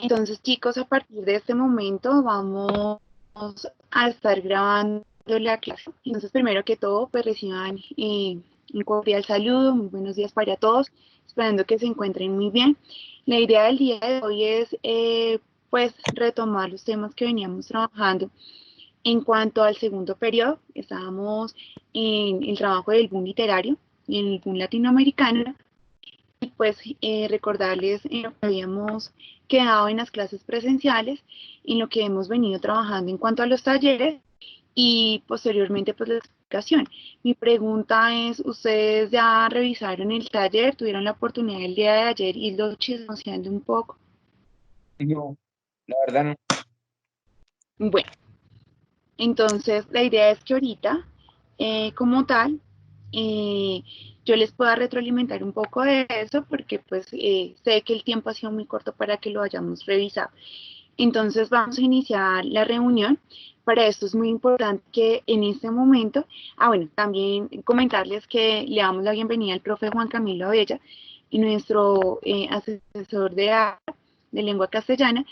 Entonces, chicos, a partir de este momento vamos a estar grabando la clase. Entonces, primero que todo, pues reciban un cordial saludo, muy buenos días para todos, esperando que se encuentren muy bien. La idea del día de hoy es, pues, retomar los temas que veníamos trabajando. En cuanto al segundo periodo, estábamos en el trabajo del boom literario y en el boom latinoamericano. Y pues recordarles en lo que habíamos quedado en las clases presenciales, en lo que hemos venido trabajando en cuanto a los talleres y posteriormente pues la explicación. Mi pregunta es, ¿ustedes ya revisaron el taller? ¿Tuvieron la oportunidad el día de ayer y lo chismoseando un poco? No, la verdad no. Bueno, entonces la idea es que ahorita, como tal, eh, yo les pueda retroalimentar un poco de eso porque pues sé que el tiempo ha sido muy corto para que lo hayamos revisado. Entonces vamos a iniciar la reunión. Para esto es muy importante que en este momento, bueno, también comentarles que le damos la bienvenida al profe Juan Camilo Abella y nuestro asesor de lengua castellana,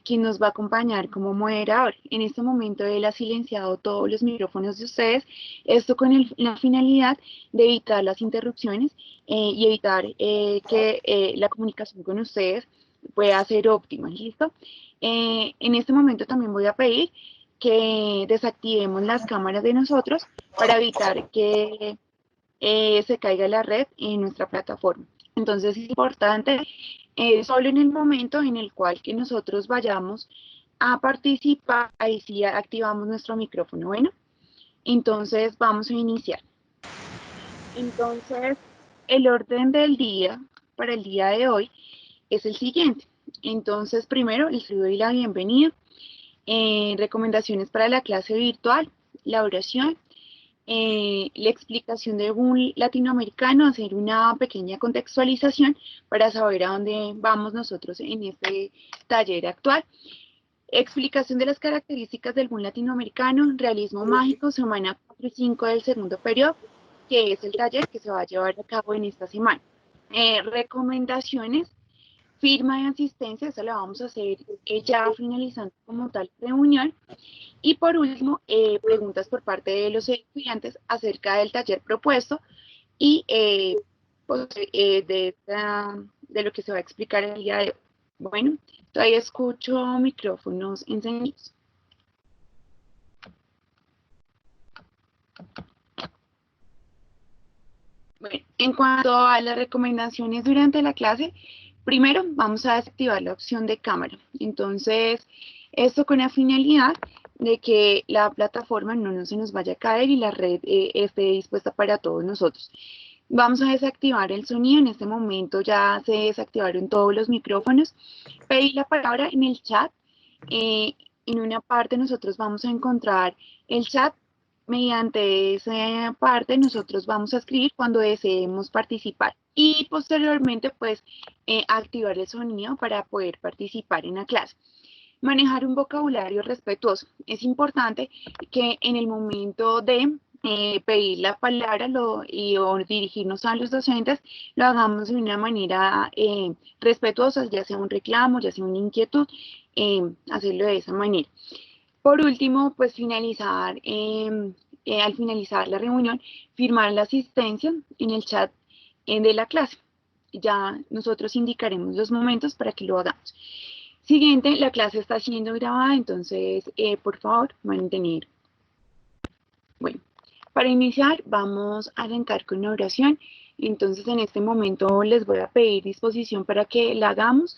quien nos va a acompañar como moderador. En este momento él ha silenciado todos los micrófonos de ustedes, esto con la finalidad de evitar las interrupciones y evitar que la comunicación con ustedes pueda ser óptima, ¿listo? En este momento también voy a pedir que desactivemos las cámaras de nosotros para evitar que se caiga la red en nuestra plataforma. Entonces es importante, solo en el momento en el cual que nosotros vayamos a participar, ahí sí activamos nuestro micrófono. Bueno, entonces vamos a iniciar. Entonces, el orden del día para el día de hoy es el siguiente. Entonces, primero les doy la bienvenida, recomendaciones para la clase virtual, la oración, la explicación de un latinoamericano, hacer una pequeña contextualización para saber a dónde vamos nosotros en este taller actual. Explicación de las características del boom latinoamericano, realismo mágico, semana 4 y 5 del segundo periodo, que es el taller que se va a llevar a cabo en esta semana. Recomendaciones, firma de asistencia, esa la vamos a hacer ya finalizando como tal reunión. Y por último, preguntas por parte de los estudiantes acerca del taller propuesto y pues, de lo que se va a explicar el día de hoy. Bueno, todavía escucho micrófonos encendidos. Bueno, en cuanto a las recomendaciones durante la clase, primero vamos a desactivar la opción de cámara. Entonces, esto con la finalidad de que la plataforma no se nos vaya a caer y la red esté dispuesta para todos nosotros. Vamos a desactivar el sonido. En este momento ya se desactivaron todos los micrófonos. Pedí la palabra en el chat. En una parte nosotros vamos a encontrar el chat. Mediante esa parte nosotros vamos a escribir cuando deseemos participar y posteriormente pues activar el sonido para poder participar en la clase. Manejar un vocabulario respetuoso. Es importante que en el momento de pedir la palabra o dirigirnos a los docentes, lo hagamos de una manera respetuosa, ya sea un reclamo, ya sea una inquietud, hacerlo de esa manera. Por último, pues al finalizar la reunión, firmar la asistencia en el chat de la clase. Ya nosotros indicaremos los momentos para que lo hagamos. Siguiente, la clase está siendo grabada, entonces, por favor, mantener. Bueno, para iniciar vamos a arrancar con una oración. Entonces, en este momento les voy a pedir disposición para que la hagamos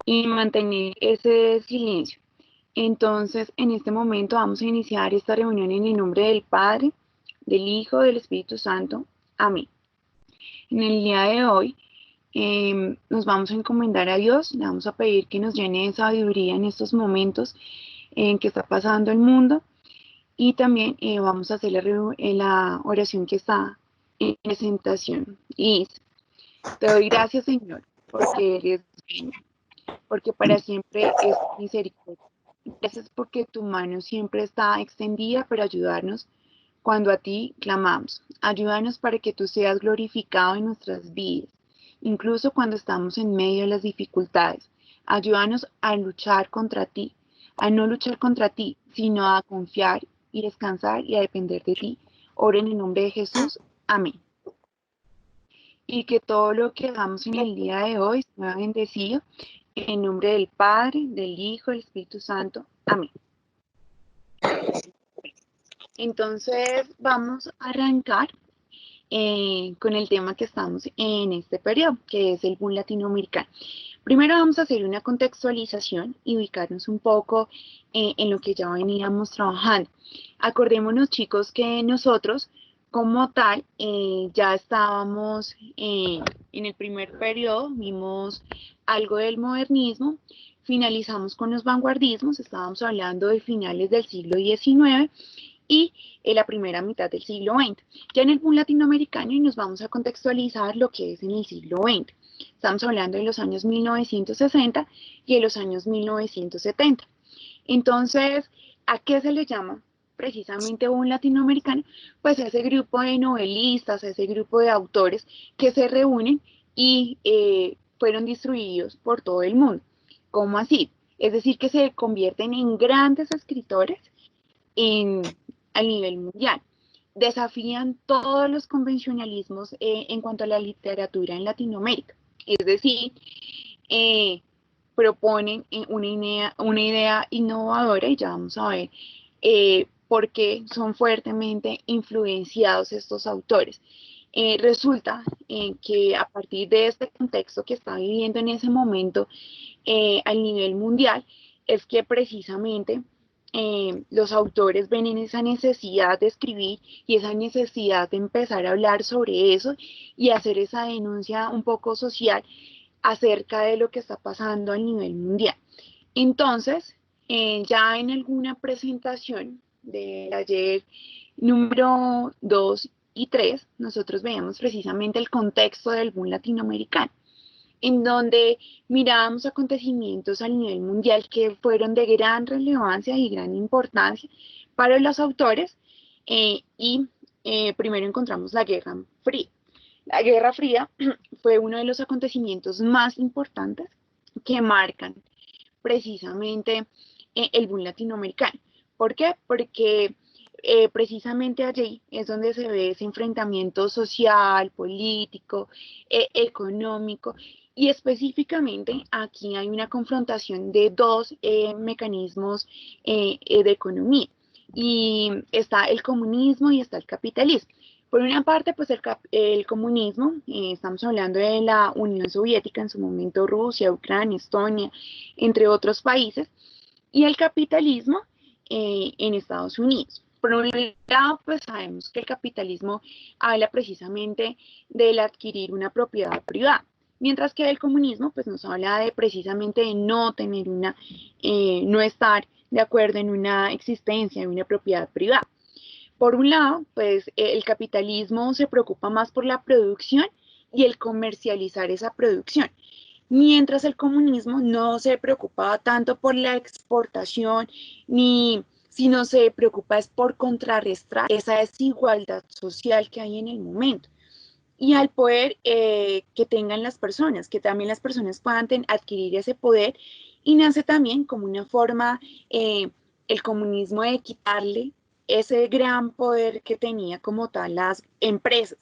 y mantener ese silencio. Entonces, en este momento vamos a iniciar esta reunión en el nombre del Padre, del Hijo, del Espíritu Santo. Amén. En el día de hoy nos vamos a encomendar a Dios, le vamos a pedir que nos llene de sabiduría en estos momentos en que está pasando el mundo y también vamos a hacer la oración que está en presentación. Y te doy gracias, Señor, porque eres bueno, porque para siempre es misericordia. Gracias porque tu mano siempre está extendida para ayudarnos cuando a ti clamamos. Ayúdanos para que tú seas glorificado en nuestras vidas, incluso cuando estamos en medio de las dificultades. Ayúdanos a luchar contra ti, a no luchar contra ti, sino a confiar y descansar y a depender de ti. Ora en el nombre de Jesús. Amén. Y que todo lo que hagamos en el día de hoy sea bendecido en nombre del Padre, del Hijo, del Espíritu Santo. Amén. Entonces vamos a arrancar con el tema que estamos en este periodo, que es el boom latinoamericano. Primero vamos a hacer una contextualización y ubicarnos un poco en lo que ya veníamos trabajando. Acordémonos, chicos, que nosotros como tal ya estábamos en el primer periodo, vimos algo del modernismo, finalizamos con los vanguardismos, estábamos hablando de finales del siglo XIX y en la primera mitad del siglo XX. Ya en el boom latinoamericano y nos vamos a contextualizar lo que es en el siglo XX. Estamos hablando de los años 1960 y de los años 1970. Entonces, ¿a qué se le llama precisamente boom latinoamericano? Pues a ese grupo de novelistas, a ese grupo de autores que se reúnen y fueron distribuidos por todo el mundo. ¿Cómo así? Es decir, que se convierten en grandes escritores a nivel mundial. Desafían todos los convencionalismos en cuanto a la literatura en Latinoamérica. Es decir, eh, proponen una idea innovadora y ya vamos a ver por qué son fuertemente influenciados estos autores. Resulta que a partir de este contexto que está viviendo en ese momento a nivel mundial, es que precisamente los autores ven en esa necesidad de escribir y esa necesidad de empezar a hablar sobre eso y hacer esa denuncia un poco social acerca de lo que está pasando a nivel mundial. Entonces, ya en alguna presentación del taller número 2 y 3, nosotros veíamos precisamente el contexto del boom latinoamericano, en donde mirábamos acontecimientos a nivel mundial que fueron de gran relevancia y gran importancia para los autores, primero encontramos la Guerra Fría. La Guerra Fría fue uno de los acontecimientos más importantes que marcan precisamente el boom latinoamericano. ¿Por qué? Porque precisamente allí es donde se ve ese enfrentamiento social, político, económico, y específicamente aquí hay una confrontación de dos mecanismos de economía, y está el comunismo y está el capitalismo. Por una parte, pues el comunismo, estamos hablando de la Unión Soviética, en su momento Rusia, Ucrania, Estonia, entre otros países, y el capitalismo en Estados Unidos. Por un lado, pues sabemos que el capitalismo habla precisamente del adquirir una propiedad privada, mientras que el comunismo pues nos habla de precisamente de no tener no estar de acuerdo en una existencia de una propiedad privada. Por un lado, pues el capitalismo se preocupa más por la producción y el comercializar esa producción, mientras el comunismo no se preocupaba tanto por la exportación, ni sino se preocupa es por contrarrestar esa desigualdad social que hay en el momento. Y al poder que tengan las personas, que también las personas puedan adquirir ese poder, y nace también como una forma, el comunismo, de quitarle ese gran poder que tenía como tal las empresas.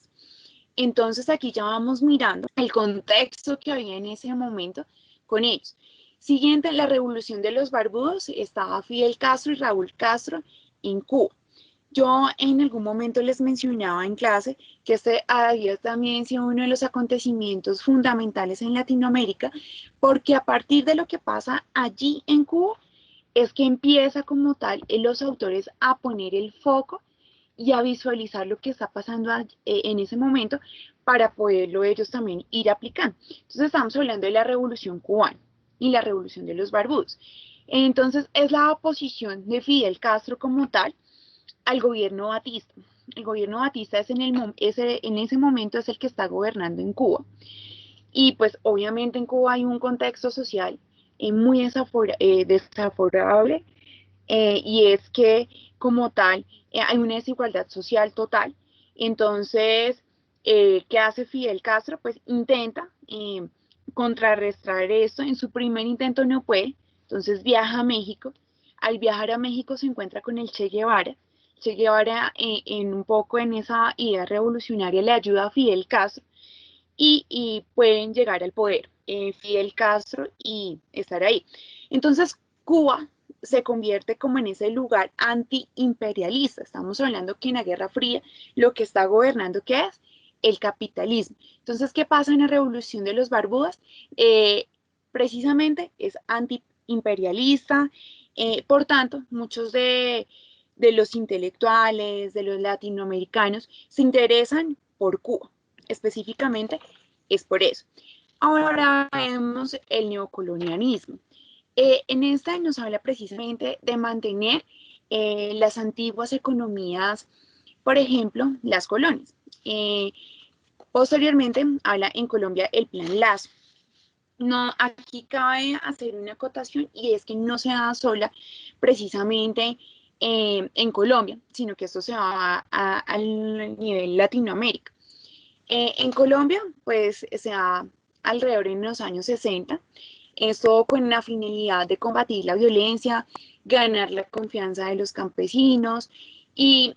Entonces aquí ya vamos mirando el contexto que había en ese momento con ellos. Siguiente, la revolución de los barbudos, estaba Fidel Castro y Raúl Castro en Cuba. Yo en algún momento les mencionaba en clase que este había también sido uno de los acontecimientos fundamentales en Latinoamérica, porque a partir de lo que pasa allí en Cuba, es que empieza como tal los autores a poner el foco y a visualizar lo que está pasando en ese momento para poderlo ellos también ir aplicando. Entonces estamos hablando de la Revolución Cubana y la Revolución de los Barbudos. Entonces es la oposición de Fidel Castro como tal al gobierno Batista. El gobierno Batista en ese momento es el que está gobernando en Cuba. Y pues obviamente en Cuba hay un contexto social muy desafavorable, y es que como tal hay una desigualdad social total. Entonces, ¿qué hace Fidel Castro? Pues intenta contrarrestar esto, en su primer intento no puede, entonces viaja a México. Al viajar a México se encuentra con el Che Guevara. Che Guevara en un poco en esa idea revolucionaria le ayuda a Fidel Castro y pueden llegar al poder Fidel Castro y estar ahí. Entonces Cuba se convierte como en ese lugar antiimperialista. Estamos hablando que en la Guerra Fría lo que está gobernando, ¿qué es? El capitalismo. Entonces, ¿qué pasa en la Revolución de los Barbudas? Precisamente es antiimperialista, por tanto, muchos de los intelectuales, de los latinoamericanos, se interesan por Cuba. Específicamente es por eso. Ahora vemos el neocolonialismo. En esta nos habla precisamente de mantener las antiguas economías, por ejemplo, las colonias. Posteriormente habla en Colombia el Plan Lazo. No, aquí cabe hacer una acotación y es que no se da sola precisamente en Colombia, sino que esto se va al nivel Latinoamérica. En Colombia, pues se da alrededor en los años 60, esto con la finalidad de combatir la violencia, ganar la confianza de los campesinos y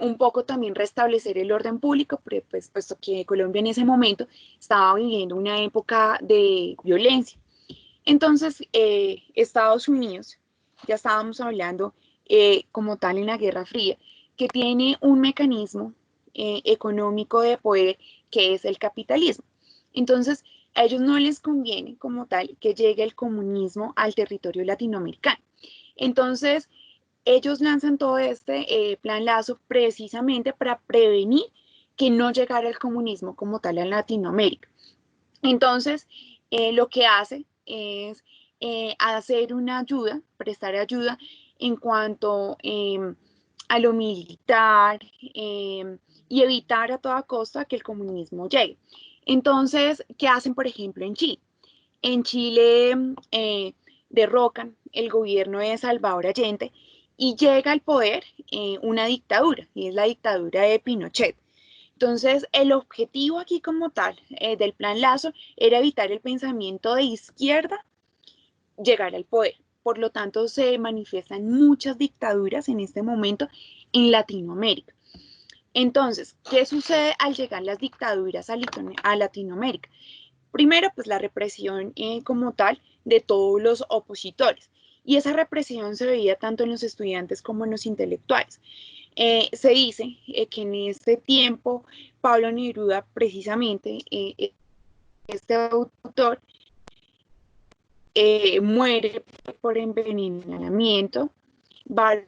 un poco también restablecer el orden público, pues, puesto que Colombia en ese momento estaba viviendo una época de violencia. Entonces, Estados Unidos, ya estábamos hablando como tal en la Guerra Fría, que tiene un mecanismo económico de poder que es el capitalismo. Entonces, a ellos no les conviene como tal que llegue el comunismo al territorio latinoamericano. Entonces, ellos lanzan todo este plan Lazo precisamente para prevenir que no llegara el comunismo como tal a Latinoamérica. Entonces, lo que hace es hacer una ayuda, prestar ayuda en cuanto a lo militar y evitar a toda costa que el comunismo llegue. Entonces, ¿qué hacen, por ejemplo, en Chile? En Chile derrocan el gobierno de Salvador Allende y llega al poder una dictadura, y es la dictadura de Pinochet. Entonces, el objetivo aquí como tal del plan Lazo era evitar el pensamiento de izquierda llegar al poder. Por lo tanto, se manifiestan muchas dictaduras en este momento en Latinoamérica. Entonces, ¿qué sucede al llegar las dictaduras a Latinoamérica? Primero, pues la represión como tal de todos los opositores. Y esa represión se veía tanto en los estudiantes como en los intelectuales. Se dice que en este tiempo Pablo Neruda, precisamente, este autor, muere por envenenamiento. Vargas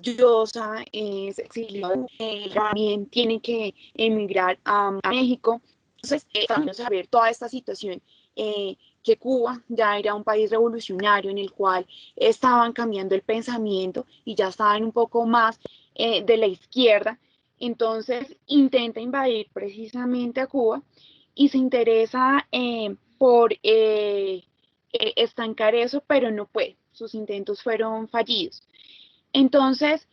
Llosa es exiliado, también tiene que emigrar a México. Entonces, vamos a ver toda esta situación, que Cuba ya era un país revolucionario en el cual estaban cambiando el pensamiento y ya estaban un poco más de la izquierda. Entonces, intenta invadir precisamente a Cuba y se interesa por estancar eso, pero no puede. Sus intentos fueron fallidos. Entonces,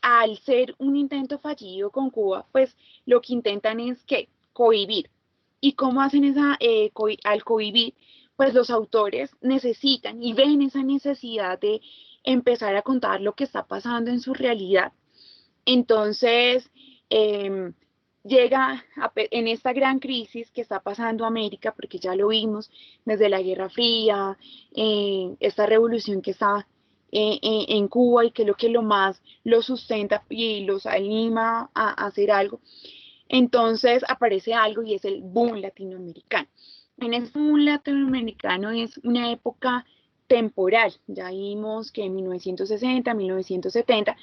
al ser un intento fallido con Cuba, pues lo que intentan es que cohibir. ¿Y cómo hacen al cohibir? Pues los autores necesitan y ven esa necesidad de empezar a contar lo que está pasando en su realidad. Entonces, eh, en esta gran crisis que está pasando América, porque ya lo vimos desde la Guerra Fría, esta revolución que está en Cuba y que es lo que lo más lo sustenta y los anima a hacer algo. Entonces aparece algo y es el boom latinoamericano. En este boom latinoamericano es una época temporal, ya vimos que en 1960, 1970,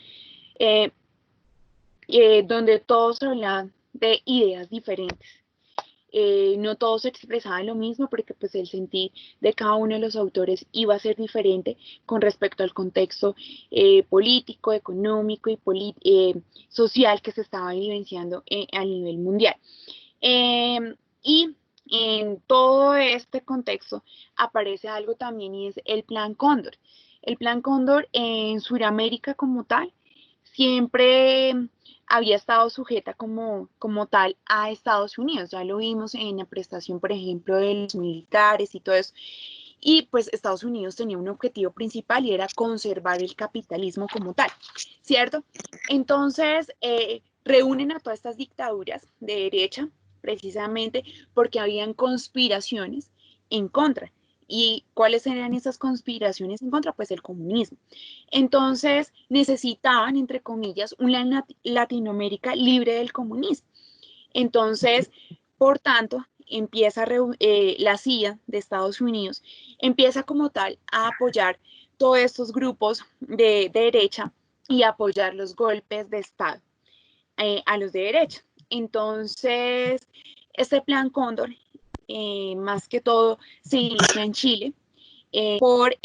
eh, donde todos hablaban de ideas diferentes. No todos expresaban lo mismo porque pues el sentir de cada uno de los autores iba a ser diferente con respecto al contexto político, económico y social que se estaba vivenciando a nivel mundial. Y en todo este contexto aparece algo también y es el Plan Cóndor. El Plan Cóndor en Sudamérica como tal siempre había estado sujeta como tal a Estados Unidos. Ya lo vimos en la prestación, por ejemplo, de los militares y todo eso. Y pues Estados Unidos tenía un objetivo principal y era conservar el capitalismo como tal, ¿cierto? Entonces, reúnen a todas estas dictaduras de derecha precisamente porque habían conspiraciones en contra. ¿Y cuáles eran esas conspiraciones en contra? Pues el comunismo. Entonces necesitaban, entre comillas, una Latinoamérica libre del comunismo. Entonces, por tanto, empieza la CIA de Estados Unidos, empieza como tal a apoyar todos estos grupos de derecha y apoyar los golpes de Estado a los de derecha. Entonces, este plan Cóndor, más que todo, se inicia en Chile por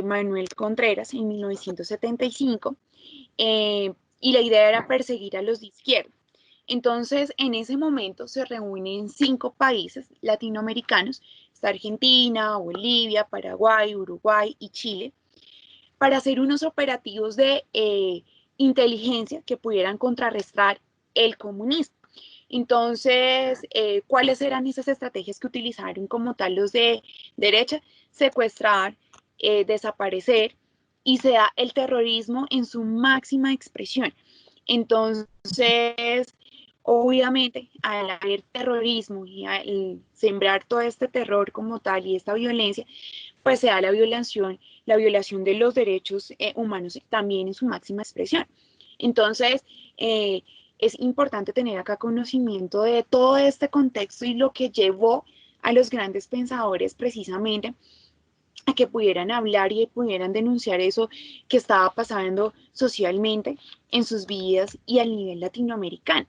Manuel Contreras en 1975 y la idea era perseguir a los de izquierda. Entonces, en ese momento se reúnen 5 países latinoamericanos, está Argentina, Bolivia, Paraguay, Uruguay y Chile, para hacer unos operativos de inteligencia que pudieran contrarrestar el comunismo. Entonces, ¿cuáles eran esas estrategias que utilizaron como tal los de derecha? Secuestrar, desaparecer, y se da el terrorismo en su máxima expresión. Entonces, obviamente, al haber terrorismo y al sembrar todo este terror como tal y esta violencia, pues se da la violación de los derechos humanos también en su máxima expresión. Entonces, es importante tener acá conocimiento de todo este contexto y lo que llevó a los grandes pensadores precisamente a que pudieran hablar y pudieran denunciar eso que estaba pasando socialmente en sus vidas y a nivel latinoamericano.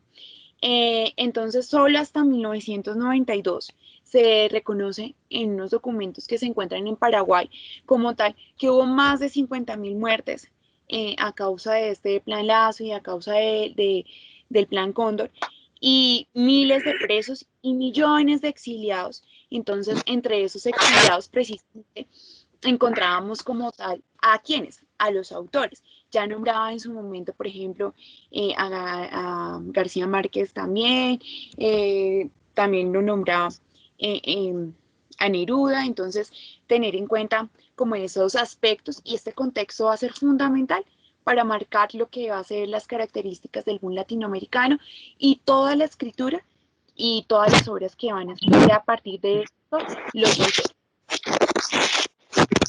Entonces, solo hasta 1992 se reconoce en unos documentos que se encuentran en Paraguay como tal que hubo más de 50.000 muertes a causa de este plan Lazo y a causa del plan Cóndor, y miles de presos y millones de exiliados. Entonces, entre esos exiliados precisamente encontrábamos como tal a quienes, a los autores. Ya nombraba en su momento, por ejemplo, a García Márquez también, también lo nombraba a Neruda. Entonces, tener en cuenta como esos aspectos, y este contexto va a ser fundamental para marcar lo que va a ser las características del boom latinoamericano y toda la escritura y todas las obras que van a escribir a partir de esto los autores.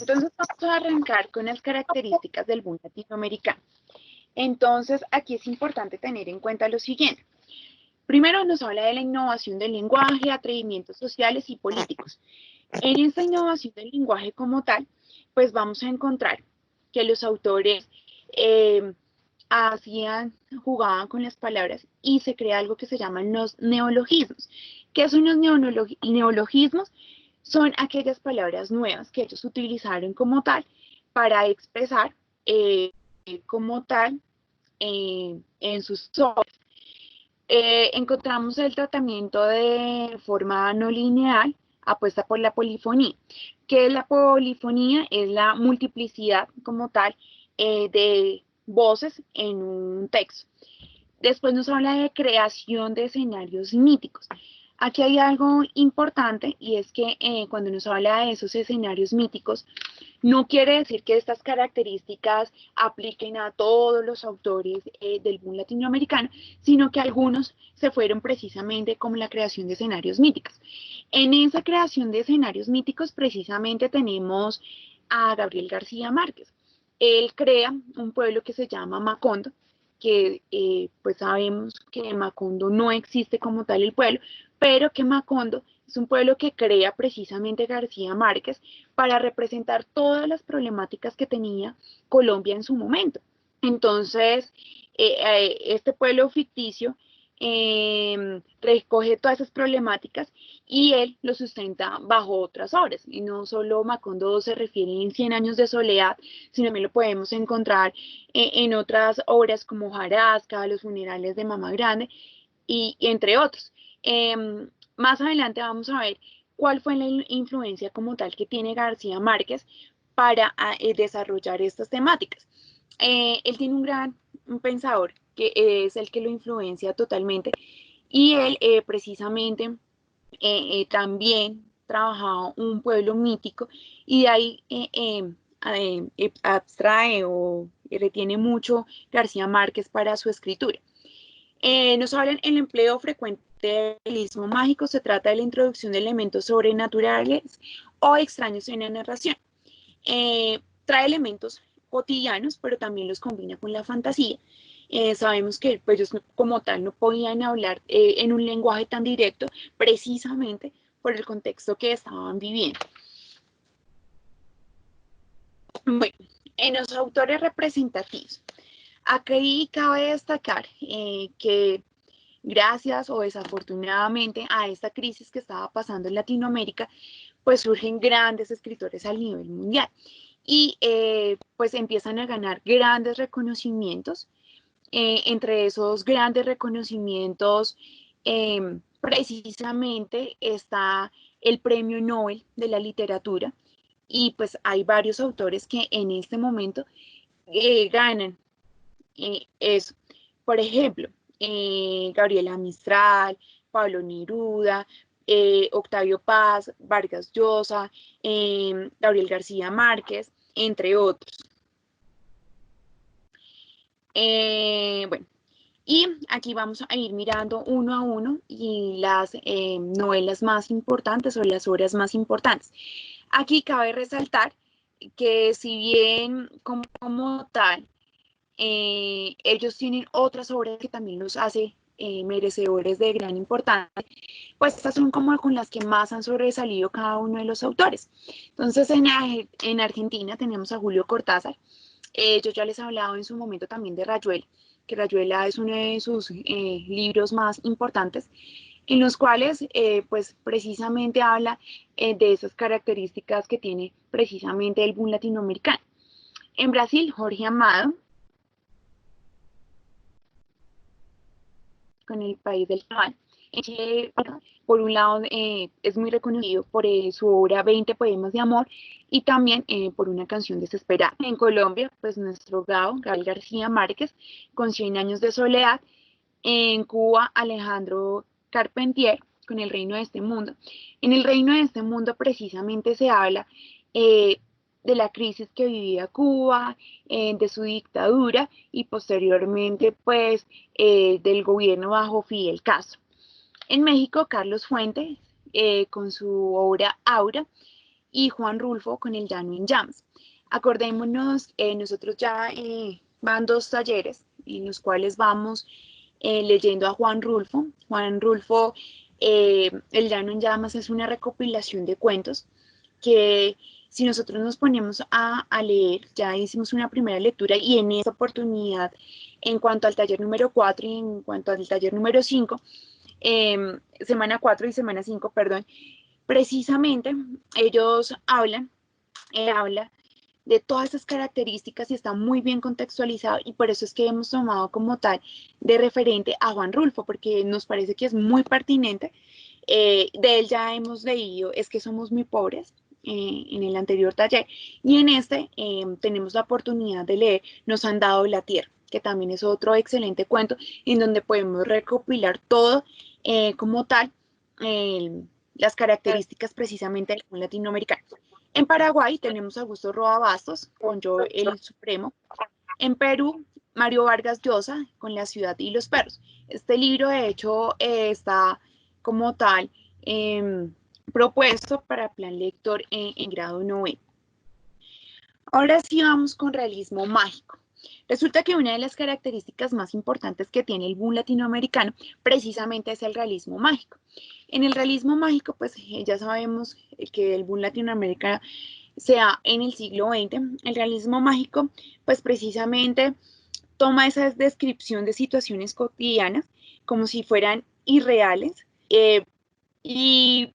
Entonces vamos a arrancar con las características del boom latinoamericano. Entonces aquí es importante tener en cuenta lo siguiente. Primero nos habla de la innovación del lenguaje, atrevimientos sociales y políticos. En esta innovación del lenguaje como tal, pues vamos a encontrar que los autores jugaban con las palabras y se crea algo que se llaman los neologismos. ¿Qué son los neologismos? Son aquellas palabras nuevas que ellos utilizaron como tal para expresar como tal en sus obras. Encontramos el tratamiento de forma no lineal apuesta por la polifonía. ¿Qué es la polifonía? Es la multiplicidad como tal de voces en un texto. Después nos habla de creación de escenarios míticos. Aquí hay algo importante, y es que cuando nos habla de esos escenarios míticos, no quiere decir que estas características apliquen a todos los autores del boom latinoamericano, sino que algunos se fueron precisamente como la creación de escenarios míticos. En esa creación de escenarios míticos precisamente tenemos a Gabriel García Márquez. Él crea un pueblo que se llama Macondo, que pues sabemos que Macondo no existe como tal el pueblo, pero que Macondo es un pueblo que crea precisamente García Márquez para representar todas las problemáticas que tenía Colombia en su momento. Entonces, este pueblo ficticio recoge todas esas problemáticas y él lo sustenta bajo otras obras. Y no solo Macondo se refiere en 100 años de soledad, sino también lo podemos encontrar en otras obras como Jarasca, Los funerales de Mamá Grande, y entre otros. Más adelante vamos a ver cuál fue la influencia como tal que tiene García Márquez para desarrollar estas temáticas. Él tiene un gran un pensador que es el que lo influencia totalmente, y él precisamente también trabajaba un pueblo mítico, y de ahí abstrae o retiene mucho García Márquez para su escritura. Nos hablan el empleo frecuente del realismo mágico. Se trata de la introducción de elementos sobrenaturales o extraños en la narración. Trae elementos cotidianos, pero también los combina con la fantasía. Sabemos que pues, ellos como tal no podían hablar en un lenguaje tan directo, precisamente por el contexto que estaban viviendo. Bueno, en los autores representativos, aquí cabe destacar que gracias o desafortunadamente a esta crisis que estaba pasando en Latinoamérica, pues surgen grandes escritores a nivel mundial, y pues empiezan a ganar grandes reconocimientos. Entre esos grandes reconocimientos, precisamente está el Premio Nobel de la Literatura, y pues hay varios autores que en este momento ganan eso. Por ejemplo, Gabriela Mistral, Pablo Neruda, Octavio Paz, Vargas Llosa, Gabriel García Márquez, entre otros. Bueno, y aquí vamos a ir mirando uno a uno y las novelas más importantes o las obras más importantes. Aquí cabe resaltar que si bien como tal, ellos tienen otras obras que también los hace merecedores de gran importancia, pues estas son como con las que más han sobresalido cada uno de los autores. Entonces en Argentina tenemos a Julio Cortázar. Yo ya les he hablado en su momento también de Rayuela, que Rayuela es uno de sus libros más importantes, en los cuales pues precisamente habla de esas características que tiene precisamente el boom latinoamericano. En Brasil, Jorge Amado, con el país del carnaval. En Chile, por un lado, es muy reconocido por su obra 20 poemas de amor, y también por una canción desesperada. En Colombia, pues nuestro Gao, Gabriel García Márquez, con 100 años de soledad. En Cuba, Alejandro Carpentier, con El reino de este mundo. En El reino de este mundo precisamente se habla de la crisis que vivía Cuba, de su dictadura, y posteriormente pues del gobierno bajo Fidel Castro. En México, Carlos Fuentes con su obra Aura, y Juan Rulfo con El llano en llamas. Acordémonos, nosotros ya van 2 talleres en los cuales vamos leyendo a Juan Rulfo. Juan Rulfo, El llano en llamas es una recopilación de cuentos que, si nosotros nos ponemos a leer, ya hicimos una primera lectura, y en esta oportunidad, en cuanto al taller número 4 y en cuanto al taller número 5, semana 4 y semana 5, perdón, precisamente ellos hablan de todas esas características y está muy bien contextualizado, y por eso es que hemos tomado como tal de referente a Juan Rulfo, porque nos parece que es muy pertinente. De él ya hemos leído Es que somos muy pobres en el anterior taller, y en este tenemos la oportunidad de leer Nos han dado la tierra, que también es otro excelente cuento en donde podemos recopilar todo como tal, las características precisamente del latinoamericano. En Paraguay tenemos a Augusto Roa Bastos con Yo el Supremo. En Perú, Mario Vargas Llosa con La ciudad y los perros. Este libro, de hecho, está como tal propuesto para plan lector en grado 9. Ahora sí vamos con realismo mágico. Resulta que una de las características más importantes que tiene el boom latinoamericano precisamente es el realismo mágico. En el realismo mágico, pues ya sabemos que el boom latinoamericano se da en el siglo XX. El realismo mágico, pues precisamente toma esa descripción de situaciones cotidianas como si fueran irreales, y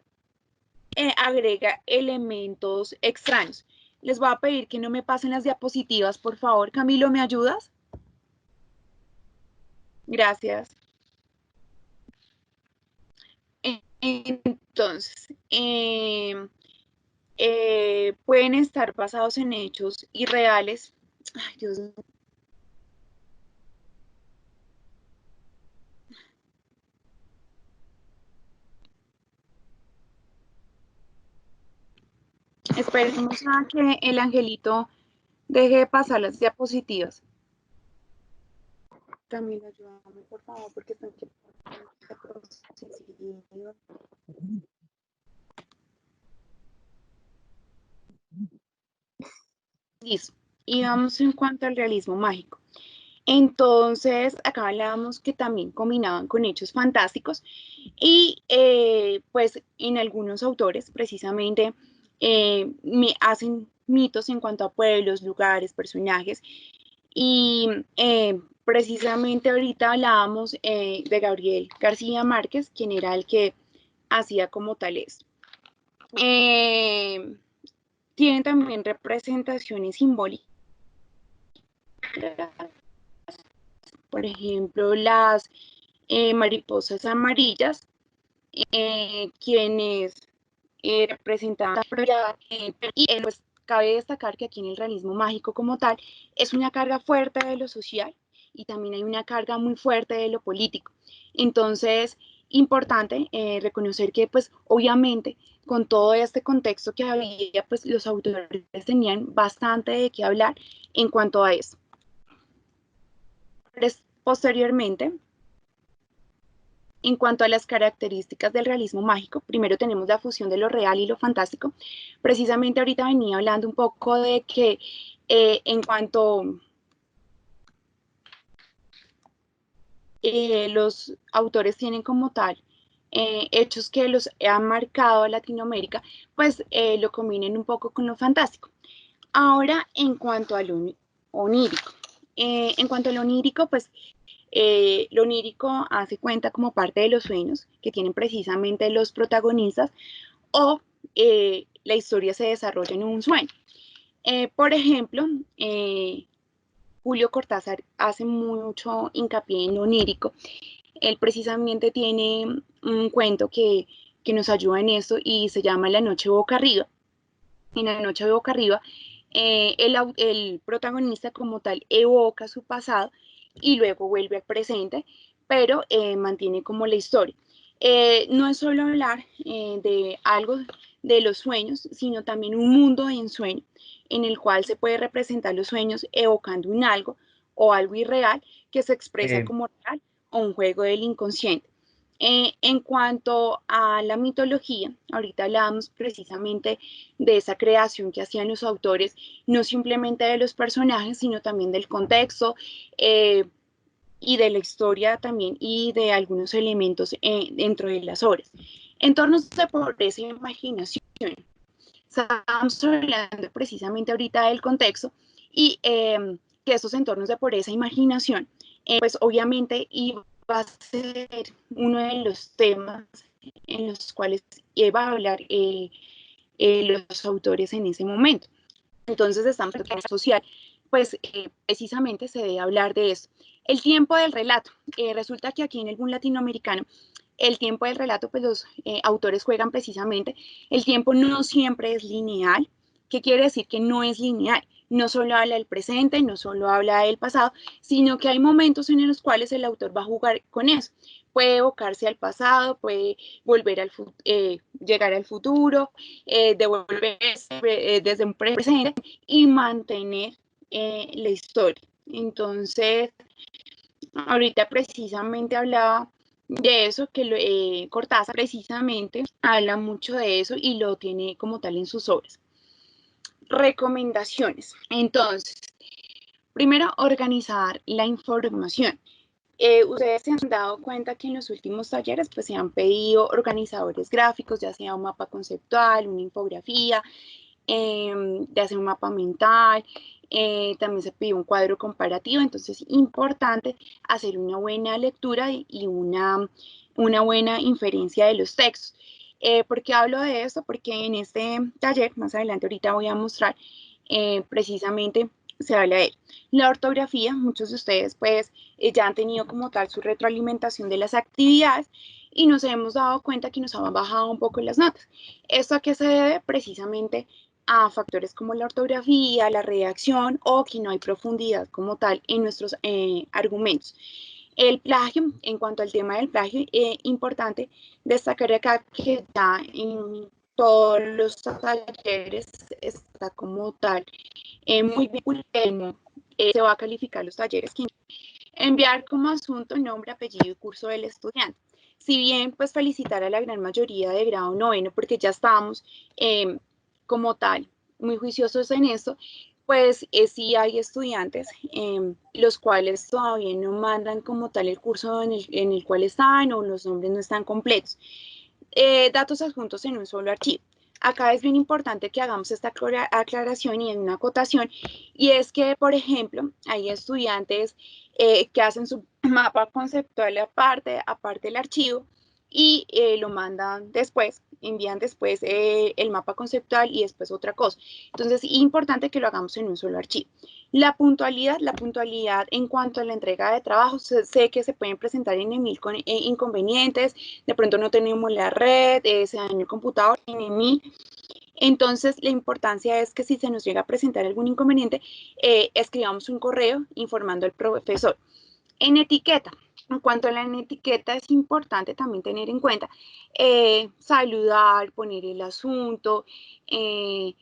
agrega elementos extraños. Les voy a pedir que no me pasen las diapositivas, por favor. Camilo, ¿me ayudas? Gracias. Entonces, pueden estar basados en hechos irreales. Ay, Dios mío. Pueden estar basados en hechos irreales, pueden estar basados en hechos cotidianos, como si fueran irreales, y agrega elementos extraños. Les voy a pedir que no me pasen las diapositivas, por favor. Camilo, ¿me ayudas? Gracias. Entonces, pueden estar basados en hechos irreales, Esperemos a que el angelito deje de pasar las diapositivas. Camila, ayúdame, por favor, porque están que... Listo. Y vamos en cuanto al realismo mágico. Entonces, acá hablábamos que también combinaban con hechos fantásticos y pues en algunos autores precisamente hacen mitos en cuanto a pueblos, lugares, personajes y precisamente ahorita hablábamos de Gabriel García Márquez, quien era el que hacía como tal esto. Tienen también representaciones simbólicas, por ejemplo, las mariposas amarillas, quienes representaban y pues cabe destacar que aquí en el realismo mágico como tal es una carga fuerte de lo social y también hay una carga muy fuerte de lo político. Entonces, importante reconocer que pues obviamente con todo este contexto que había, pues los autores tenían bastante de qué hablar en cuanto a eso. Posteriormente, en cuanto a las características del realismo mágico, primero tenemos la fusión de lo real y lo fantástico. Precisamente ahorita venía hablando un poco de que en cuanto los autores tienen como tal hechos que los han marcado a Latinoamérica, pues lo combinen un poco con lo fantástico. Ahora, en cuanto a lo onírico. En cuanto a lo onírico, pues lo onírico hace cuenta como parte de los sueños que tienen precisamente los protagonistas o la historia se desarrolla en un sueño. Por ejemplo, Julio Cortázar hace mucho hincapié en lo onírico. Él precisamente tiene un cuento que nos ayuda en esto y se llama La noche boca arriba. En La noche boca arriba, el protagonista como tal evoca su pasado y luego vuelve al presente, pero mantiene como la historia. No es solo hablar de algo de los sueños, sino también un mundo en sueño, en el cual se puede representar los sueños evocando un algo o algo irreal que se expresa como real o un juego del inconsciente. En cuanto a la mitología, ahorita hablábamos precisamente de esa creación que hacían los autores, no simplemente de los personajes, sino también del contexto y de la historia también y de algunos elementos dentro de las obras. Entornos de pobreza e imaginación. Estamos hablando precisamente ahorita del contexto y que esos entornos de pobreza e imaginación, pues obviamente iba a ser uno de los temas en los cuales iba a hablar los autores en ese momento. Entonces, están en social, pues precisamente se debe hablar de eso. El tiempo del relato. Resulta que aquí en el boom latinoamericano, el tiempo del relato, pues los autores juegan precisamente. El tiempo no siempre es lineal. ¿Qué quiere decir que no es lineal? No solo habla del presente, no solo habla del pasado, sino que hay momentos en los cuales el autor va a jugar con eso. Puede evocarse al pasado, puede volver llegar al futuro, devolverse desde un presente y mantener la historia. Entonces, ahorita precisamente hablaba de eso, que Cortázar precisamente habla mucho de eso y lo tiene como tal en sus obras. Recomendaciones. Entonces, primero, organizar la información. Ustedes se han dado cuenta que en los últimos talleres pues se han pedido organizadores gráficos, ya sea un mapa conceptual, una infografía, de hacer un mapa mental, también se pidió un cuadro comparativo, entonces es importante hacer una buena lectura y una buena inferencia de los textos. ¿Por qué hablo de esto? Porque en este taller, más adelante ahorita voy a mostrar precisamente se habla de él. La ortografía, muchos de ustedes pues ya han tenido como tal su retroalimentación de las actividades y nos hemos dado cuenta que nos han bajado un poco las notas. ¿Esto a qué se debe? Precisamente a factores como la ortografía, la redacción o que no hay profundidad como tal en nuestros argumentos. El plagio, en cuanto al tema del plagio, importante destacar acá que ya en todos los talleres está como tal muy bien, se va a calificar los talleres que enviar como asunto, nombre, apellido y curso del estudiante. Si bien, pues felicitar a la gran mayoría de grado noveno, porque ya estamos como tal muy juiciosos en esto, pues sí hay estudiantes los cuales todavía no mandan como tal el curso en el cual están o los nombres no están completos. Datos adjuntos en un solo archivo. Acá es bien importante que hagamos esta aclaración y en una acotación, y es que, por ejemplo, hay estudiantes que hacen su mapa conceptual aparte del archivo, y lo mandan después, envían después el mapa conceptual y después otra cosa. Entonces, es importante que lo hagamos en un solo archivo. La puntualidad en cuanto a la entrega de trabajos, sé que se pueden presentar en mil inconvenientes, de pronto no tenemos la red, se dañó el computador, en mí. Entonces, la importancia es que si se nos llega a presentar algún inconveniente, escribamos un correo informando al profesor. En etiqueta, en cuanto a la etiqueta, es importante también tener en cuenta saludar, poner el asunto y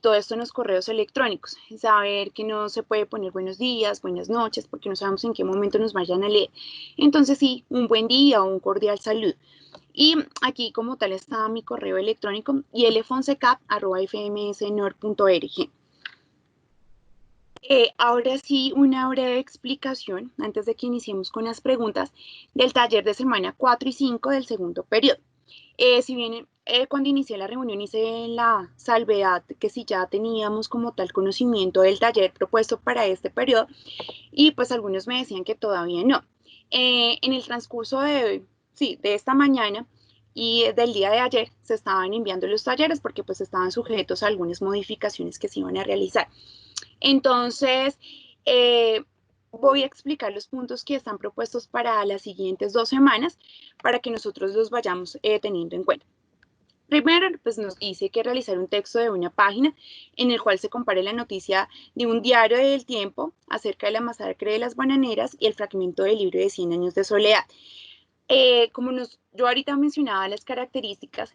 todo esto en los correos electrónicos. Saber que no se puede poner buenos días, buenas noches, porque no sabemos en qué momento nos vayan a leer. Entonces, sí, un buen día o un cordial saludo. Y aquí como tal está mi correo electrónico ilfonsecap@fmsnor.org. Ahora sí, una breve explicación, antes de que iniciemos con las preguntas, del taller de semana 4 y 5 del segundo periodo. Si bien cuando inicié la reunión hice la salvedad que si ya teníamos como tal conocimiento del taller propuesto para este periodo, y pues algunos me decían que todavía no. En el transcurso de esta mañana y del día de ayer se estaban enviando los talleres porque pues estaban sujetos a algunas modificaciones que se iban a realizar. Entonces, voy a explicar los puntos que están propuestos para las siguientes 2 semanas para que nosotros los vayamos teniendo en cuenta. Primero, pues nos dice que realizar un texto de una página en el cual se compare la noticia de un diario del tiempo acerca de la masacre de las bananeras y el fragmento del libro de 100 años de soledad. Yo ahorita mencionaba las características,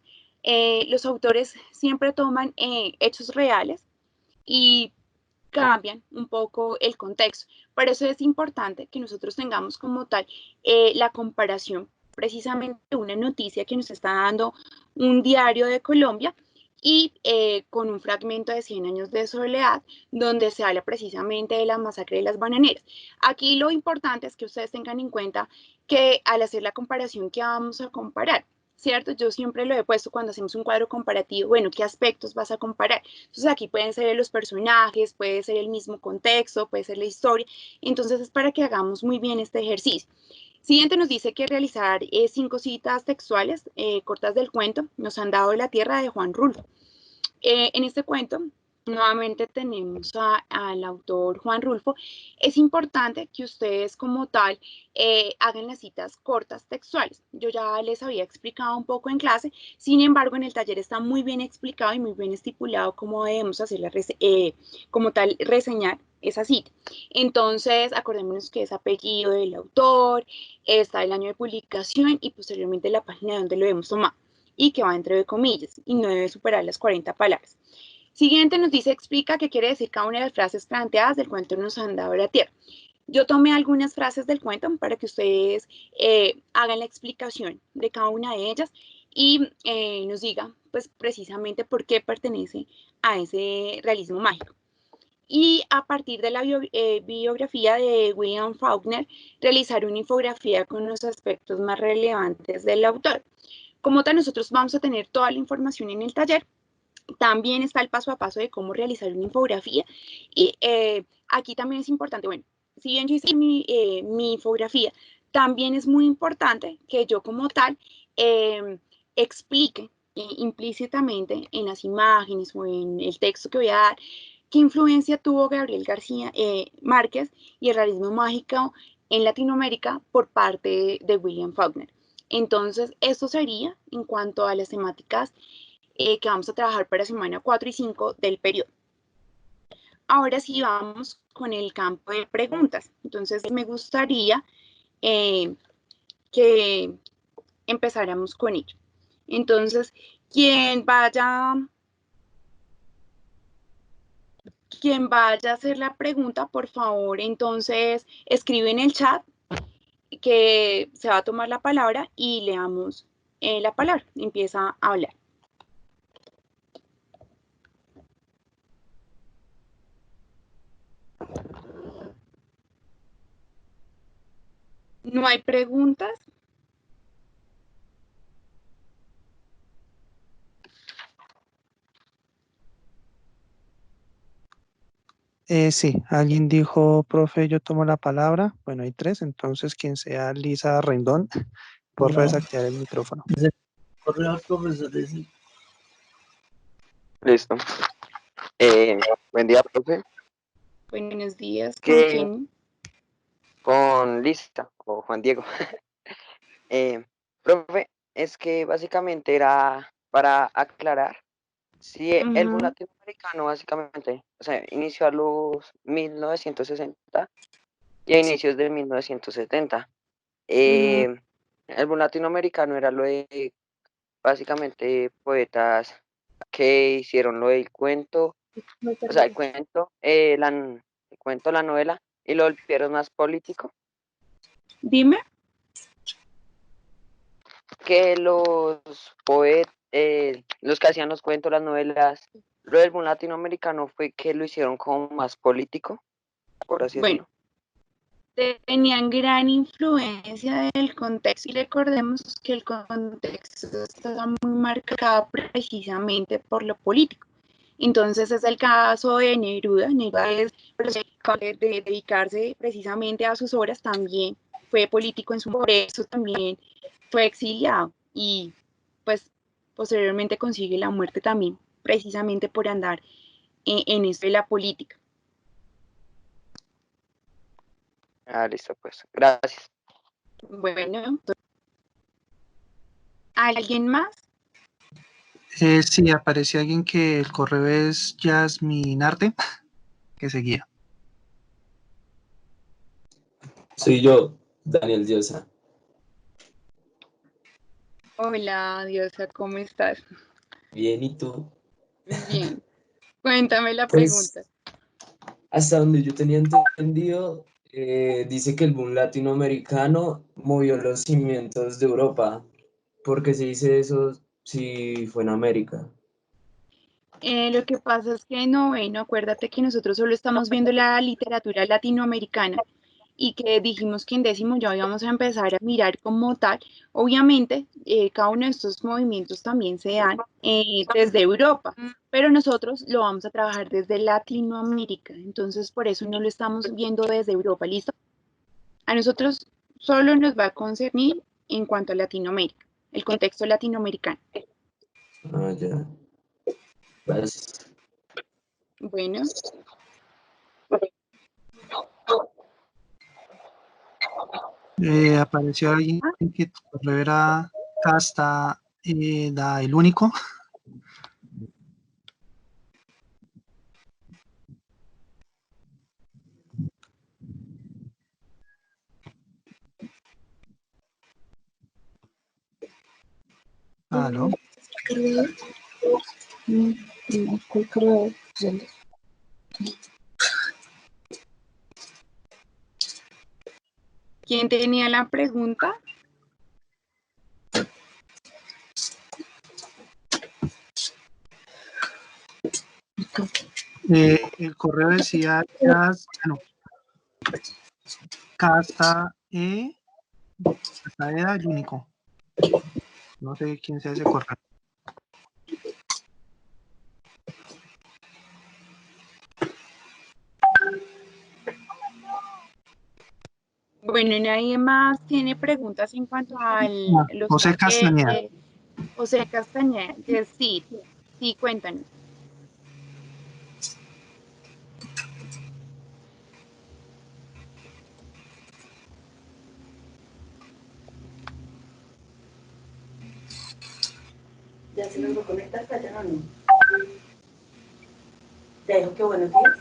los autores siempre toman hechos reales y cambian un poco el contexto. Por eso es importante que nosotros tengamos como tal la comparación, precisamente una noticia que nos está dando un diario de Colombia y con un fragmento de 100 años de soledad, donde se habla precisamente de la masacre de las bananeras. Aquí lo importante es que ustedes tengan en cuenta que al hacer la comparación, ¿qué vamos a comparar? ¿Cierto? Yo siempre lo he puesto cuando hacemos un cuadro comparativo, bueno, ¿qué aspectos vas a comparar? Entonces aquí pueden ser los personajes, puede ser el mismo contexto, puede ser la historia. Entonces es para que hagamos muy bien este ejercicio. Siguiente nos dice que realizar 5 citas textuales cortas del cuento Nos han dado la tierra de Juan Rulfo. En este cuento, nuevamente tenemos al autor Juan Rulfo. Es importante que ustedes como tal hagan las citas cortas textuales. Yo ya les había explicado un poco en clase, sin embargo en el taller está muy bien explicado y muy bien estipulado cómo debemos hacerla como tal reseñar esa cita. Entonces, acordémonos que es apellido del autor, está el año de publicación y posteriormente la página donde lo hemos tomado y que va entre comillas y no debe superar las 40 palabras. Siguiente nos dice, explica qué quiere decir cada una de las frases planteadas del cuento Nos han dado la tierra. Yo tomé algunas frases del cuento para que ustedes hagan la explicación de cada una de ellas y nos digan pues precisamente por qué pertenece a ese realismo mágico. Y a partir de la biografía de William Faulkner, realizar una infografía con los aspectos más relevantes del autor. Como tal, nosotros vamos a tener toda la información en el taller. También está el paso a paso de cómo realizar una infografía. Y aquí también es importante, bueno, si bien yo hice mi infografía, también es muy importante que yo como tal explique implícitamente en las imágenes o en el texto que voy a dar qué influencia tuvo Gabriel García Márquez y el realismo mágico en Latinoamérica por parte de William Faulkner. Entonces, esto sería en cuanto a las temáticas que vamos a trabajar para semana 4 y 5 del periodo. Ahora sí vamos con el campo de preguntas. Entonces, me gustaría que empezáramos con ello. Entonces, Quien vaya a hacer la pregunta, por favor, entonces escribe en el chat que se va a tomar la palabra y leamos la palabra. Empieza a hablar. ¿No hay preguntas? Sí, alguien dijo, profe, yo tomo la palabra. Bueno, hay tres, entonces quien sea Lisa Rendón, porfa, desactivar el micrófono. Correo profesores. Listo. Buen día, profe. Buenos días. ¿Con ¿Qué? quién? Con Lista o Juan Diego. Profe, es que básicamente era para aclarar si el boom latinoamericano básicamente, o sea, inició a los 1960 y a inicios de 1970. El boom latinoamericano era lo de básicamente poetas que hicieron lo del cuento, o sea, el cuento, la novela, y lo volvieron más político. Dime. Que los poetas, los que hacían los cuentos, las novelas, lo del boom latinoamericano fue que lo hicieron como más político, por así Bueno, decirlo. tenían gran influencia del contexto y recordemos que el contexto está muy marcado precisamente por lo político. Entonces es el caso de Neruda. Neruda es de dedicarse precisamente a sus obras, también fue político en su momento, por eso también fue exiliado y pues posteriormente consigue la muerte también, precisamente por andar en esto de la política. Listo, pues. Gracias. Bueno, ¿alguien más? Sí, apareció alguien que el correo es Yasminarte, que seguía. Soy yo, Daniel Diosa. Hola, Diosa, ¿cómo estás? Bien, ¿y tú? Bien. Cuéntame la Pues, pregunta. hasta donde yo tenía entendido, dice que el boom latinoamericano movió los cimientos de Europa. ¿Por qué se dice eso si fue en América? Lo que pasa es que noveno, acuérdate que nosotros solo estamos viendo la literatura latinoamericana y que dijimos que en décimo ya íbamos a empezar a mirar como tal. Obviamente, cada uno de estos movimientos también se dan desde Europa, pero nosotros lo vamos a trabajar desde Latinoamérica. Entonces, por eso no lo estamos viendo desde Europa, ¿listo? A nosotros solo nos va a concernir en cuanto a Latinoamérica, el contexto latinoamericano. Ah, ya. Gracias. Bueno, Apareció alguien que tu correo era Casta da el único. ¿Aló? ¿quién tenía la pregunta? El correo decía Casta era el único. No sé quién sea ese correo. Bueno, nadie más tiene preguntas en cuanto a los José Castañeda. José Castañeda, sí, sí, cuéntanos. ¿Ya se logró conectar, Cayan, o no? ¿Ya dijo que buenos días?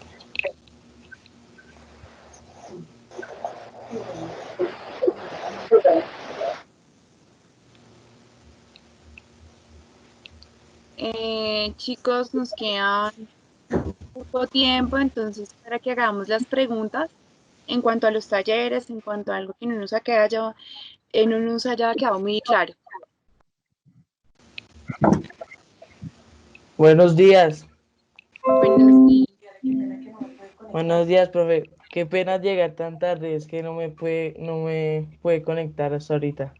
chicos, nos queda poco tiempo, entonces para que hagamos las preguntas en cuanto a los talleres, en cuanto a algo que no nos haya quedado muy claro. Buenos días. Buenos días. Buenos días, profe. Qué pena llegar tan tarde, es que no me puede conectar hasta ahorita.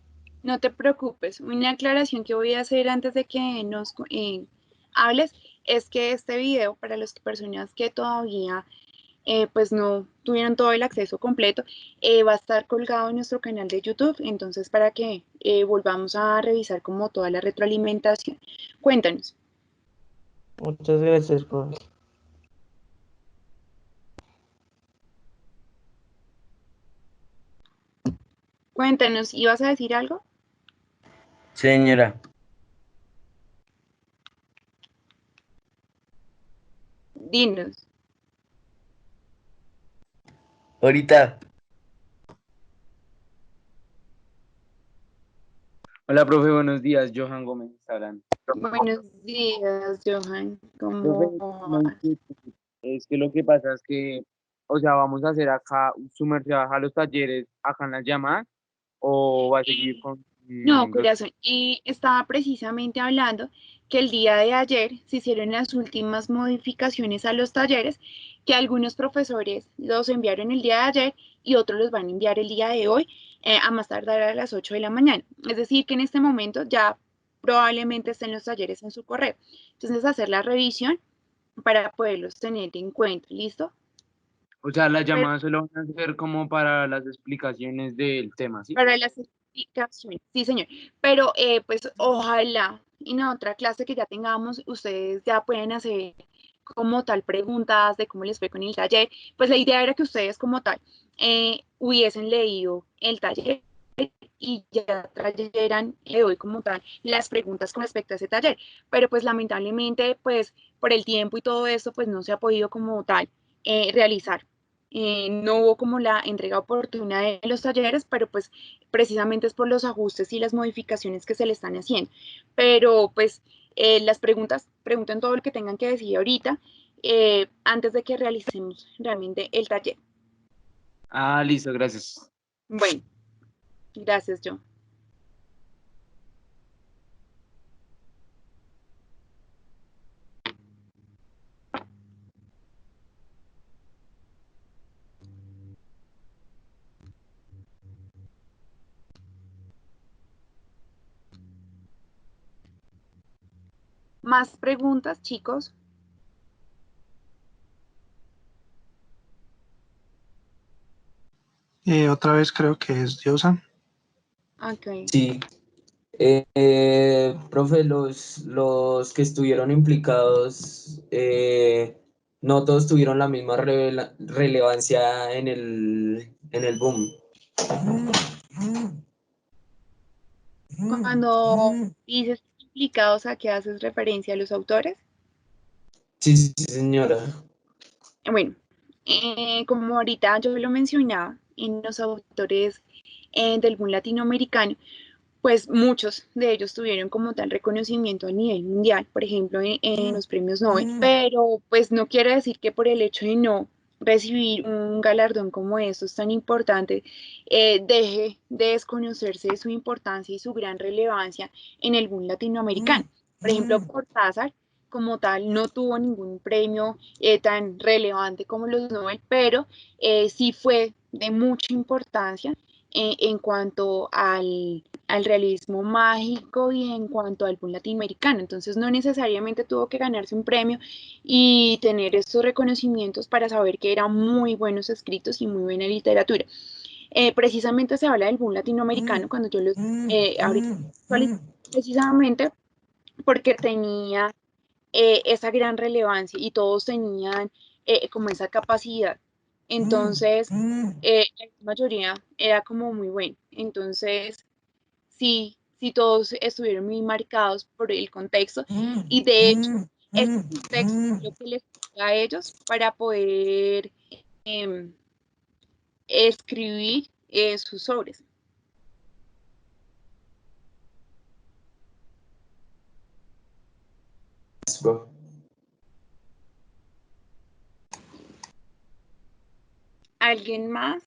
No te preocupes. Una aclaración que voy a hacer antes de que nos hables es que este video, para las personas que todavía pues no tuvieron todo el acceso completo, va a estar colgado en nuestro canal de YouTube, entonces para que volvamos a revisar como toda la retroalimentación. Cuéntanos. Muchas gracias, profe. Cuéntanos, ¿ibas a decir algo? Señora, Dinos. ahorita. Hola, profe, buenos días. Johan Gómez está hablando. Buenos días, Johan. Profe, ¿Cómo una vas? inquietud. Es que lo que pasa es que, o sea, vamos a hacer acá, sumergir a los talleres acá en las llamadas, o va a seguir con No, los... corazón, estaba precisamente hablando que el día de ayer se hicieron las últimas modificaciones a los talleres, que algunos profesores los enviaron el día de ayer y otros los van a enviar el día de hoy, a más tardar a las 8 de la mañana. Es decir, que en este momento ya probablemente estén los talleres en su correo. Entonces, hacer la revisión para poderlos tener en cuenta, ¿listo? O sea, las Pero llamadas solo van a ser como para las explicaciones del tema, ¿sí? para las explicaciones, sí, señor. Pero pues ojalá en otra clase que ya tengamos, ustedes ya pueden hacer como tal preguntas de cómo les fue con el taller. Pues la idea era que ustedes como tal hubiesen leído el taller y ya trajeran hoy como tal las preguntas con respecto a ese taller. Pero pues lamentablemente, pues por el tiempo y todo eso, pues no se ha podido como tal realizar. No hubo como la entrega oportuna de los talleres, pero pues precisamente es por los ajustes y las modificaciones que se le están haciendo. Pero pues las preguntas, pregunten todo lo que tengan que decir ahorita, antes de que realicemos realmente el taller. Ah, listo, gracias. Bueno, gracias, John. ¿Más preguntas, chicos? Otra vez creo que es Diosa. Ok. Sí. Profe, los que estuvieron implicados, no todos tuvieron la misma relevancia en el boom. Cuando dices implicados, ¿a qué haces referencia? ¿A los autores? Sí, sí, señora. Bueno, como ahorita yo lo mencionaba, en los autores del boom latinoamericano, pues muchos de ellos tuvieron como tal reconocimiento a nivel mundial, por ejemplo, en los premios Nobel, pero pues no quiere decir que por el hecho de no recibir un galardón como estos tan importante, deje de desconocerse su importancia y su gran relevancia en el boom latinoamericano. Por ejemplo, Cortázar como tal no tuvo ningún premio tan relevante como los Nobel, pero sí fue de mucha importancia en cuanto al realismo mágico y en cuanto al boom latinoamericano. Entonces no necesariamente tuvo que ganarse un premio y tener estos reconocimientos para saber que eran muy buenos escritos y muy buena literatura. Precisamente se habla del boom latinoamericano cuando yo los ahorita precisamente porque tenía esa gran relevancia y todos tenían como esa capacidad. Entonces, la mayoría era como muy bueno. Entonces, sí, sí todos estuvieron muy marcados por el contexto y de hecho, ese contexto es lo que les sirve a ellos para poder eh, escribir sus obras. Go. ¿Alguien más?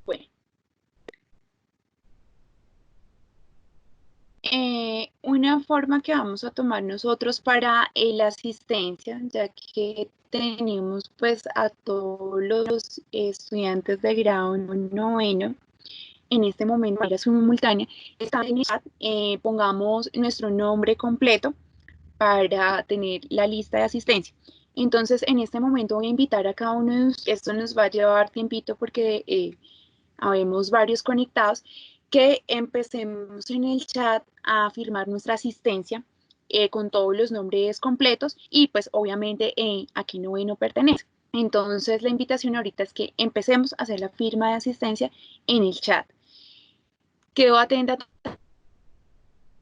Bueno. Una forma que vamos a tomar nosotros para la asistencia, ya que tenemos pues a todos los estudiantes de grado noveno, en este momento de manera simultánea, está en el chat, pongamos nuestro nombre completo para tener la lista de asistencia. Entonces, en este momento voy a invitar a cada uno de ustedes, esto nos va a llevar tiempito porque habemos varios conectados, que empecemos en el chat a firmar nuestra asistencia con todos los nombres completos y pues obviamente a qué noveno pertenece. Entonces la invitación ahorita es que empecemos a hacer la firma de asistencia en el chat. Quedo atenta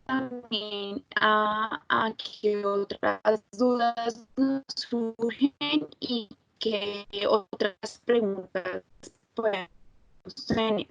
también a que otras dudas nos surgen y que otras preguntas podemos tener.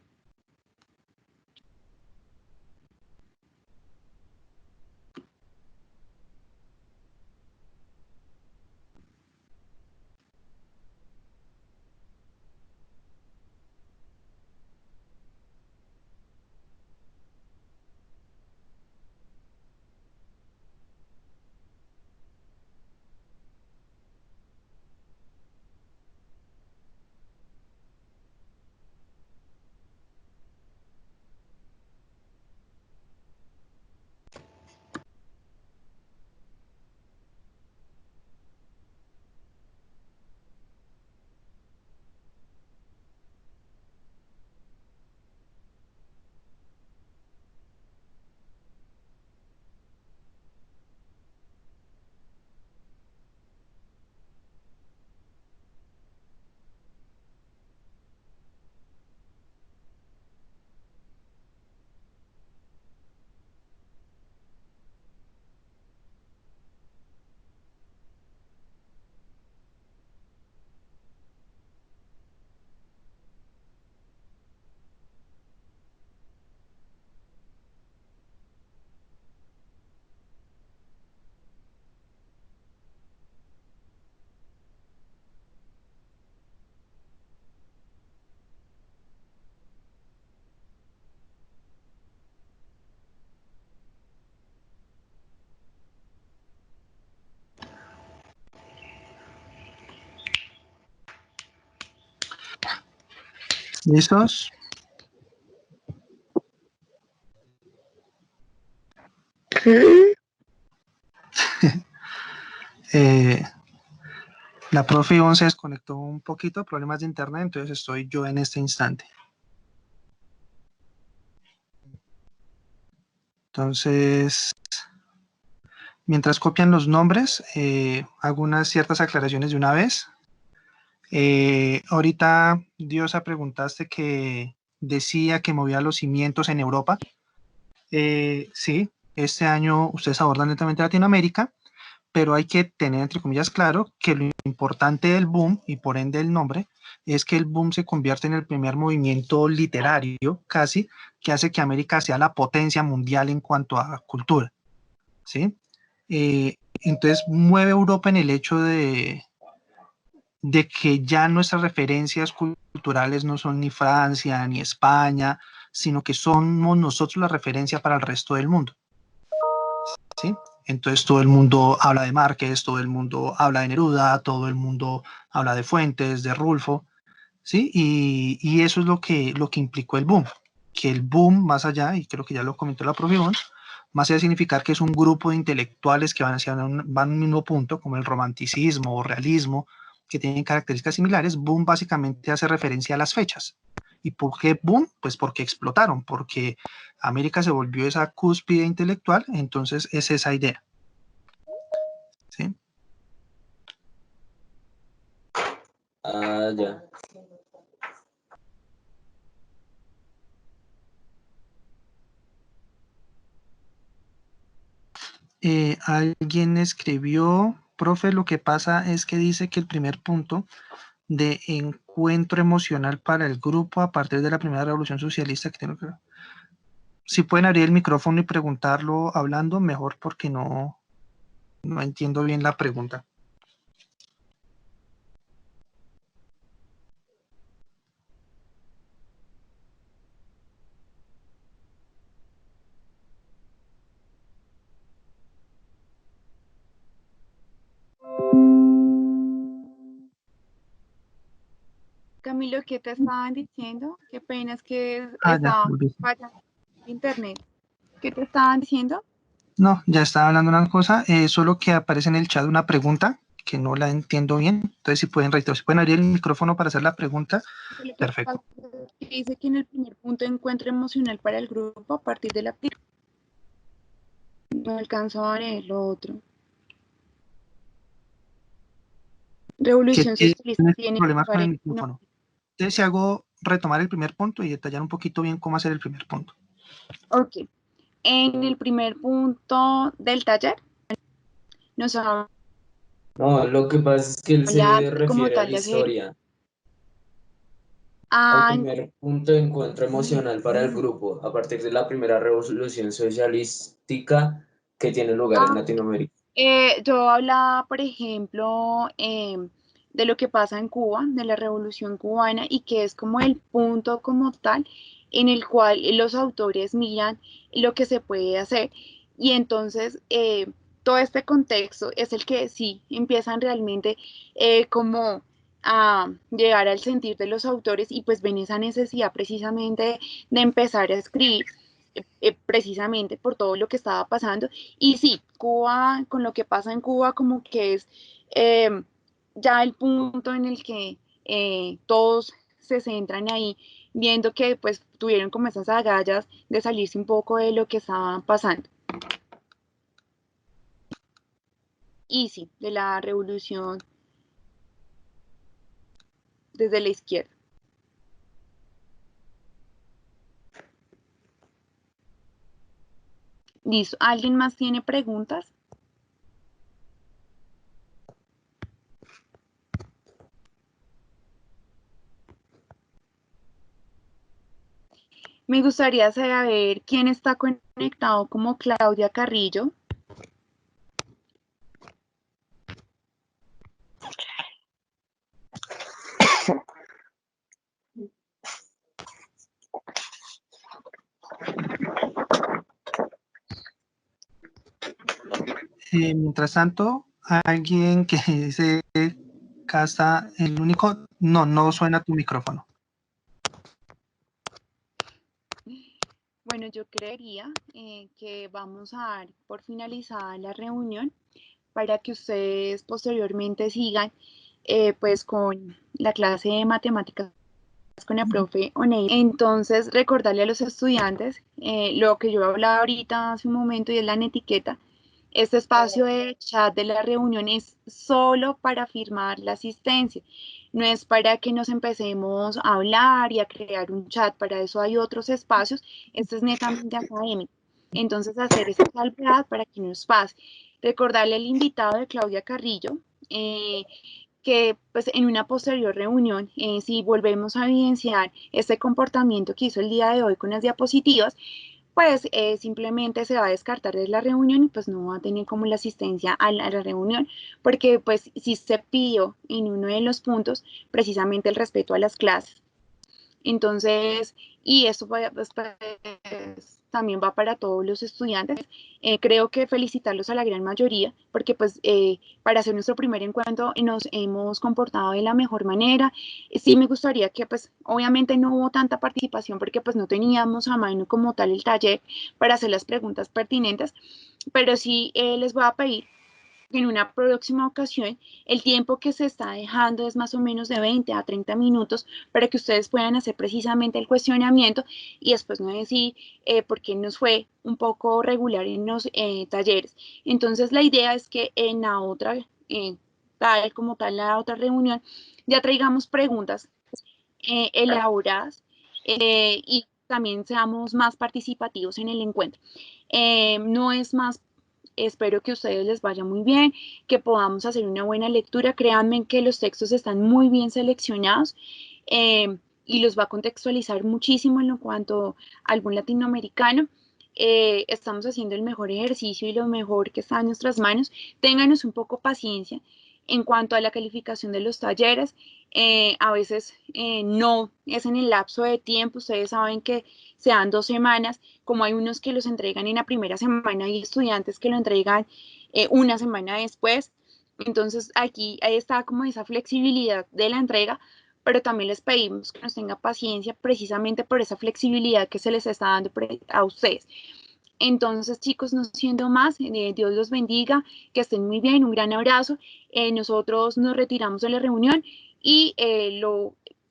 ¿Listos? La profe Ivonne se desconectó un poquito, problemas de internet, entonces estoy yo en este instante. Entonces, mientras copian los nombres, hago unas ciertas aclaraciones de una vez. Ahorita Diosa preguntaste que decía que movía los cimientos en Europa. Sí, este año ustedes abordan netamente Latinoamérica, pero hay que tener entre comillas claro que lo importante del boom y por ende el nombre es que el boom se convierte en el primer movimiento literario casi que hace que América sea la potencia mundial en cuanto a cultura, ¿sí? Entonces mueve Europa en el hecho de que ya nuestras referencias culturales no son ni Francia ni España, sino que somos nosotros la referencia para el resto del mundo, ¿sí? Entonces todo el mundo habla de Márquez, todo el mundo habla de Neruda, todo el mundo habla de Fuentes, de Rulfo, ¿sí? Y eso es lo que implicó el boom, que el boom más allá, y creo que ya lo comentó la propia Ivonne, más allá de significar que es un grupo de intelectuales que van a un mismo punto, como el romanticismo o realismo, que tienen características similares, boom básicamente hace referencia a las fechas. ¿Y por qué boom? Pues porque explotaron, porque América se volvió esa cúspide intelectual, entonces es esa idea. ¿Sí? Ah, ya. Alguien escribió, profe, lo que pasa es que dice que el primer punto de encuentro emocional para el grupo a partir de la primera revolución socialista que tiene que... Si pueden abrir el micrófono y preguntarlo hablando, mejor, porque no entiendo bien la pregunta. Camilo, ¿qué te estaban diciendo? Qué pena, es que Ya, estaba volví. fallando el internet. ¿Qué te estaban diciendo? No, ya estaba hablando una cosa, solo que aparece en el chat una pregunta que no la entiendo bien. Entonces, si pueden reiterar, si pueden abrir el micrófono para hacer la pregunta, Lo que perfecto. pasa es que dice que en el primer punto de encuentro emocional para el grupo a partir de la... No alcanzo a leer lo otro. Que Revolución socialista tienes tiene problemas lugar con el en... micrófono. Entonces, si hago retomar el primer punto y detallar un poquito bien cómo hacer el primer punto. Ok. En el primer punto del taller nos habla No, lo que pasa es que él se como refiere a tal la de hacer... historia, al Ah, primer punto de encuentro emocional para el grupo, a partir de la primera revolución socialística que tiene lugar en Latinoamérica. yo hablaba, por ejemplo, de lo que pasa en Cuba, de la Revolución Cubana, y que es como el punto como tal en el cual los autores miran lo que se puede hacer. Y entonces, todo este contexto es el que sí empiezan realmente como a llegar al sentir de los autores y pues ven esa necesidad precisamente de empezar a escribir precisamente por todo lo que estaba pasando. Y sí, Cuba, con lo que pasa en Cuba, como que es ya el punto en el que todos se centran ahí, viendo que pues tuvieron como esas agallas de salirse un poco de lo que estaba pasando. Y sí, de la revolución desde la izquierda. Listo. ¿Alguien más tiene preguntas? Me gustaría saber quién está conectado como Claudia Carrillo. Mientras tanto, alguien que dice casa, el único, no suena tu micrófono. Bueno, yo creería que vamos a dar por finalizada la reunión para que ustedes posteriormente sigan pues con la clase de matemáticas con la profe Oneida. Entonces, recordarle a los estudiantes lo que yo hablaba ahorita hace un momento y es la netiqueta. Este espacio de chat de la reunión es solo para firmar la asistencia. No es para que nos empecemos a hablar y a crear un chat. Para eso hay otros espacios. Esto es netamente académico. Entonces, hacer esa salvedad para que nos pase. Recordarle al invitado de Claudia Carrillo que pues en una posterior reunión, si volvemos a evidenciar este comportamiento que hizo el día de hoy con las diapositivas, pues simplemente se va a descartar de la reunión y pues no va a tener como la asistencia a la reunión, porque pues sí se pidió en uno de los puntos precisamente el respeto a las clases. Entonces, y esto pues, también va para todos los estudiantes. Creo que felicitarlos a la gran mayoría, porque pues para hacer nuestro primer encuentro nos hemos comportado de la mejor manera. Sí me gustaría que pues obviamente no hubo tanta participación porque pues no teníamos a mano como tal el taller para hacer las preguntas pertinentes, pero sí les voy a pedir en una próxima ocasión, el tiempo que se está dejando es más o menos de 20 a 30 minutos para que ustedes puedan hacer precisamente el cuestionamiento y después no decir por qué nos fue un poco regular en los talleres. Entonces, la idea es que en la otra, tal como tal, la otra reunión, ya traigamos preguntas elaboradas y también seamos más participativos en el encuentro. No es más espero que a ustedes les vaya muy bien, que podamos hacer una buena lectura. Créanme que los textos están muy bien seleccionados y los va a contextualizar muchísimo en cuanto a algún latinoamericano. Estamos haciendo el mejor ejercicio y lo mejor que está en nuestras manos. Ténganos un poco paciencia en cuanto a la calificación de los talleres. A veces no es en el lapso de tiempo. Ustedes saben que se dan 2 semanas, como hay unos que los entregan en la primera semana y estudiantes que lo entregan una semana después. Entonces aquí ahí está como esa flexibilidad de la entrega, pero también les pedimos que nos tengan paciencia precisamente por esa flexibilidad que se les está dando a ustedes. Entonces, chicos, no siendo más, Dios los bendiga, que estén muy bien, un gran abrazo. Nosotros nos retiramos de la reunión y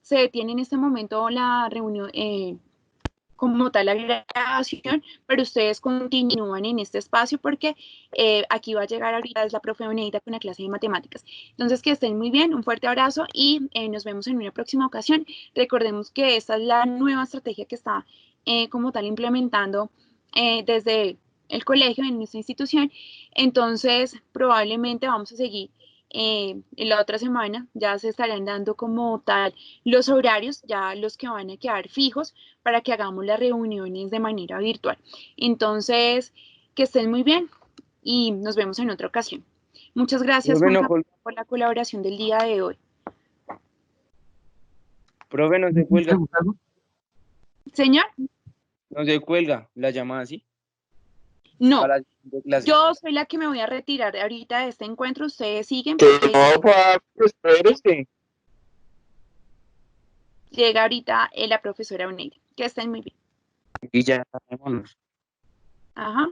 se detiene en este momento la reunión como tal la grabación, pero ustedes continúan en este espacio porque aquí va a llegar ahorita es la profe Oneida con la clase de matemáticas. Entonces, que estén muy bien, un fuerte abrazo y nos vemos en una próxima ocasión. Recordemos que esta es la nueva estrategia que está como tal implementando desde el colegio en nuestra institución. Entonces, probablemente vamos a seguir en la otra semana, ya se estarán dando como tal los horarios, ya los que van a quedar fijos para que hagamos las reuniones de manera virtual. Entonces, que estén muy bien y nos vemos en otra ocasión. Muchas gracias, Profe, Juan no, Carlos, por la colaboración del día de hoy. profe, no se cuelga, Gustavo? Señor, no se cuelga la llamada, ¿sí? no, Para la siguiente clase. yo soy la que me voy a retirar ahorita de este encuentro. Ustedes siguen Que porque no, papi, espérese. llega ahorita la profesora Oneida. Que estén muy bien. Y ya, vámonos. Ajá.